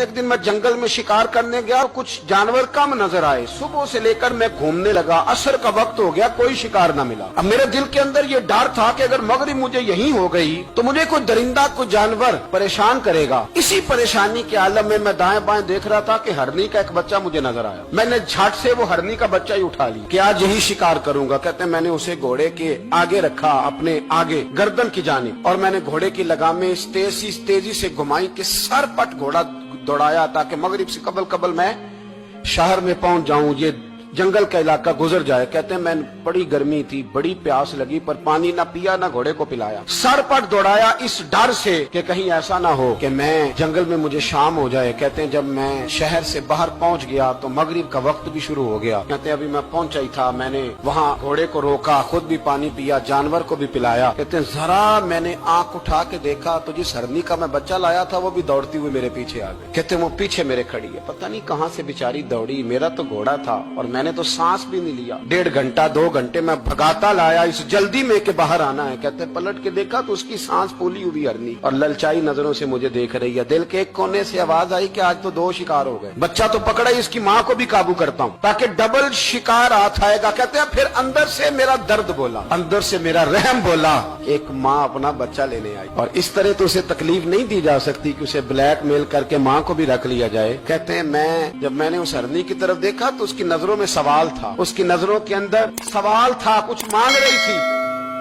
कहते एक दिन मैं जंगल में शिकार करने गया, कुछ जानवर कम नजर आए। सुबह से लेकर मैं घूमने लगा, असर का वक्त हो गया, कोई शिकार न मिला। अब मेरे दिल के अंदर ये डर था कि अगर मगरिब मुझे यहीं हो गई तो मुझे कोई दरिंदा, कोई जानवर परेशान करेगा। इसी परेशानी के आलम में मैं दाएं बाएं देख रहा था कि हरनी का एक बच्चा मुझे नजर आया। मैंने झट से वो हरनी का बच्चा ही उठा लिया कि आज यही शिकार करूंगा। कहते मैंने उसे घोड़े के आगे रखा, अपने आगे गर्दन की जानिब, और मैंने घोड़े की लगामें तेजी से घुमाई कि सर पट घोड़ा दौड़ाया ताकि मगरिब से कबल मैं शहर में पहुंच जाऊं, ये जंगल का इलाका गुजर जाए। कहते हैं मैं बड़ी गर्मी थी, बड़ी प्यास लगी, पर पानी ना पिया ना घोड़े को पिलाया। सर पट दौड़ाया इस डर से कि कहीं ऐसा ना हो कि मैं जंगल में मुझे शाम हो जाए। कहते हैं जब मैं शहर से बाहर पहुंच गया तो मगरिब का वक्त भी शुरू हो गया। कहते हैं अभी मैं पहुंचा ही था, मैंने वहाँ घोड़े को रोका, खुद भी पानी पिया, जानवर को भी पिलाया। कहते हैं जरा मैंने आंख उठा के देखा तो जिस हरनी का मैं बच्चा लाया था वो भी दौड़ती हुई मेरे पीछे आ गई। कहते हैं वो पीछे मेरे खड़ी है, पता नहीं कहाँ से बेचारी दौड़ी। मेरा तो घोड़ा था और मैंने तो सांस भी नहीं लिया। 1.5 घंटा 2 घंटे मैं भगाता लाया इस जल्दी में कि बाहर आना है। कहते पलट के देखा तो उसकी सांस फूली हुई हरनी और ललचाई नजरों से मुझे देख रही है। दिल के एक कोने से आवाज आई कि आज तो 2 शिकार हो गए। बच्चा तो पकड़ा ही, इसकी माँ को भी काबू करता हूँ ताकि डबल शिकार हाथ आएगा। कहते हैं फिर अंदर से मेरा दर्द बोला, अंदर से मेरा रहम बोला। एक माँ अपना बच्चा लेने आई और इस तरह तो उसे तकलीफ नहीं दी जा सकती कि उसे ब्लैकमेल करके माँ को भी रख लिया जाए। कहते हैं जब मैंने उस हरनी की तरफ देखा तो उसकी नजरों में सवाल था, उसकी नजरों के अंदर सवाल था, कुछ मांग रही थी।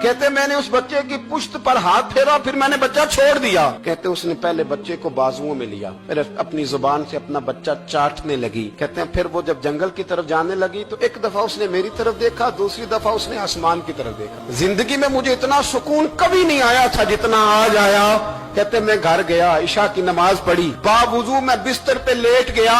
कहते मैंने उस बच्चे की पुश्त पर हाथ फेरा, फिर मैंने बच्चा छोड़ दिया। कहते उसने पहले बच्चे को बाजुओं में लिया, फिर अपनी जुबान से अपना बच्चा चाटने लगी। कहते हैं फिर वो जब जंगल की तरफ जाने लगी तो एक दफा उसने मेरी तरफ देखा, दूसरी दफा उसने आसमान की तरफ देखा। जिंदगी में मुझे इतना सुकून कभी नहीं आया था जितना आज आया। कहते मैं घर गया, इशा की नमाज पढ़ी, बावुजू मैं बिस्तर पे लेट गया।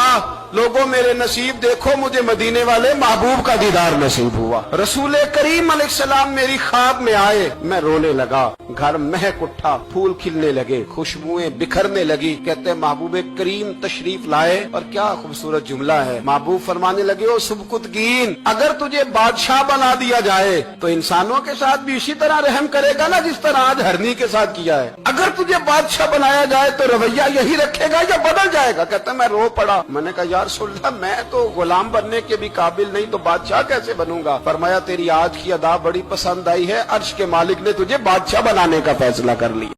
लोगों मेरे नसीब देखो, मुझे मदीने वाले महबूब का दीदार नसीब हुआ। रसूल करीम अलैहिस्सलाम मेरी ख्वाब में आए, मैं रोने लगा। घर महक उठा, फूल खिलने लगे, खुशबुएं बिखरने लगी। कहते महबूब करीम तशरीफ लाए और क्या खूबसूरत जुमला है। महबूब फरमाने लगे ओ सुबकुतगीन, अगर तुझे बादशाह बना दिया जाए तो इंसानों के साथ भी इसी तरह रहम करेगा ना जिस तरह आज हरनी के साथ किया है। अगर तुझे बादशाह बनाया जाए तो रवैया यही रखेगा या बदल जाएगा। कहता मैं रो पड़ा। मैंने कहा यार सुल्ला, मैं तो गुलाम बनने के भी काबिल नहीं तो बादशाह कैसे बनूंगा। फरमाया तेरी आज की अदा बड़ी पसंद आई है, अर्श के मालिक ने तुझे बादशाह बनाने का फैसला कर लिया।